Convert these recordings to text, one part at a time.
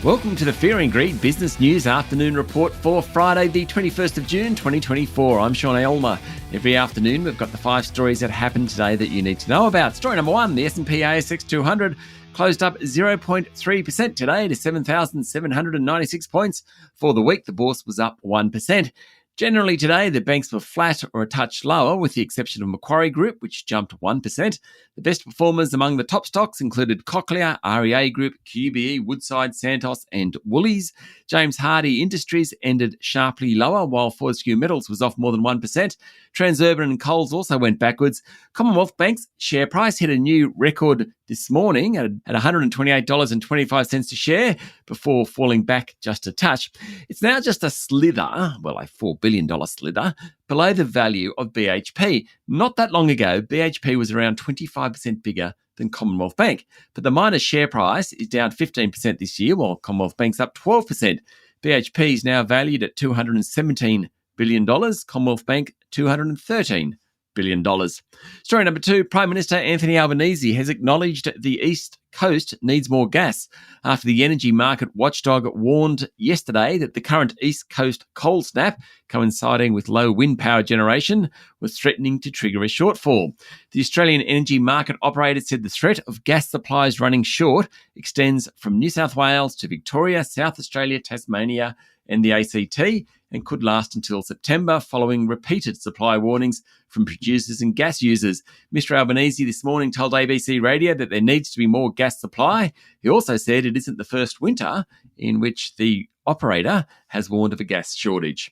Welcome to the Fear and Greed Business News Afternoon Report for Friday, the 21st of June, 2024. I'm Sean Aylmer. Every afternoon, we've got the 5 stories that happened today that you need to know about. Story number 1, the S&P ASX 200 closed up 0.3% today to 7,796 points. For the week, the bourse was up 1%. Generally today, the banks were flat or a touch lower, with the exception of Macquarie Group, which jumped 1%. The best performers among the top stocks included Cochlear, REA Group, QBE, Woodside, Santos and Woolies. James Hardie Industries ended sharply lower, while Fortescue Metals was off more than 1%. Transurban and Coles also went backwards. Commonwealth Bank's share price hit a new record this morning at $128.25 a share before falling back just a touch. It's now just a slither, well, a $4 billion slither, below the value of BHP. Not that long ago, BHP was around 25% bigger than Commonwealth Bank, but the miner's share price is down 15% this year, while Commonwealth Bank's up 12%. BHP is now valued at $217 billion, Commonwealth Bank $213 billion. Story number 2, Prime Minister Anthony Albanese has acknowledged the East Coast needs more gas after the energy market watchdog warned yesterday that the current East Coast cold snap, coinciding with low wind power generation, was threatening to trigger a shortfall. The Australian energy market operator said the threat of gas supplies running short extends from New South Wales to Victoria, South Australia, Tasmania and the ACT, and could last until September, following repeated supply warnings from producers and gas users. Mr Albanese this morning told ABC Radio that there needs to be more gas supply. He also said it isn't the first winter in which the operator has warned of a gas shortage.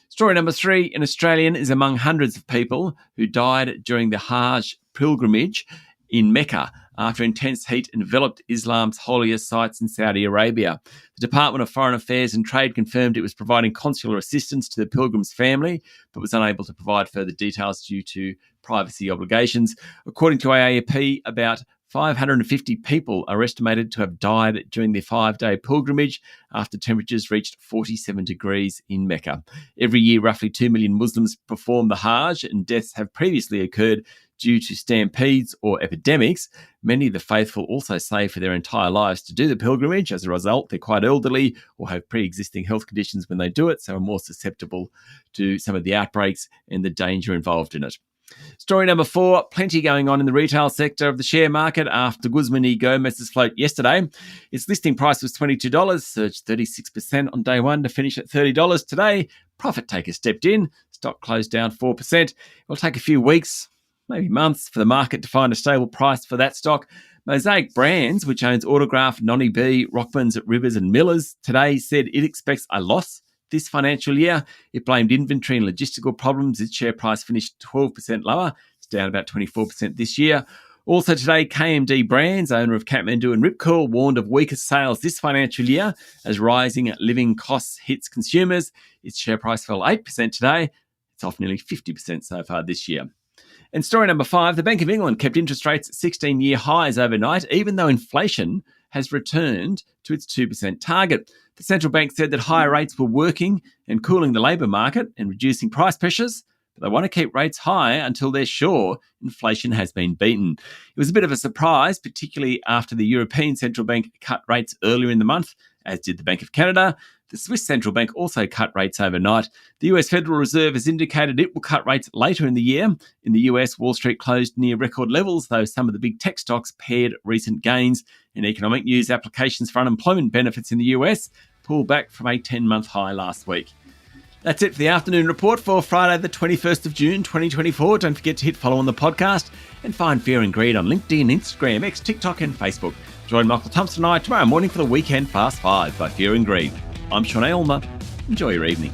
Story number 3, an Australian is among hundreds of people who died during the Hajj pilgrimage in Mecca after intense heat enveloped Islam's holiest sites in Saudi Arabia. The Department of Foreign Affairs and Trade confirmed it was providing consular assistance to the pilgrim's family, but was unable to provide further details due to privacy obligations. According to AAP, about 550 people are estimated to have died during their 5-day pilgrimage after temperatures reached 47 degrees in Mecca. Every year, roughly 2 million Muslims perform the Hajj, and deaths have previously occurred due to stampedes or epidemics. Many of the faithful also save for their entire lives to do the pilgrimage. As a result, they're quite elderly or have pre-existing health conditions when they do it, so are more susceptible to some of the outbreaks and the danger involved in it. Story number 4, plenty going on in the retail sector of the share market after Guzman Gomez's float yesterday. Its listing price was $22, surged 36% on day one to finish at $30. Today, profit takers stepped in. Stock closed down 4%. It will take a few weeks, maybe months, for the market to find a stable price for that stock. Mosaic Brands, which owns Autograph, Nonny B, Rockmans, Rivers and Millers, today said it expects a loss this financial year. It blamed inventory and logistical problems. Its share price finished 12% lower. It's down about 24% this year. Also today, KMD Brands, owner of Kathmandu and Rip Curl, warned of weaker sales this financial year as rising living costs hits consumers. Its share price fell 8% today. It's off nearly 50% so far this year. And story number 5, the Bank of England kept interest rates at 16-year highs overnight, even though inflation has returned to its 2% target. The central bank said that higher rates were working and cooling the labour market and reducing price pressures, but they want to keep rates high until they're sure inflation has been beaten. It was a bit of a surprise, particularly after the European Central Bank cut rates earlier in the month, as did the Bank of Canada. The Swiss Central Bank also cut rates overnight. The US Federal Reserve has indicated it will cut rates later in the year. In the US, Wall Street closed near record levels, though some of the big tech stocks paired recent gains. In economic news, applications for unemployment benefits in the US pulled back from a 10-month high last week. That's it for the afternoon report for Friday, the 21st of June, 2024. Don't forget to hit follow on the podcast and find Fear and Greed on LinkedIn, Instagram, X, TikTok and Facebook. Join Michael Thompson and I tomorrow morning for the Weekend Fast 5 by Fear and Greed. I'm Sean Aylmer. Enjoy your evening.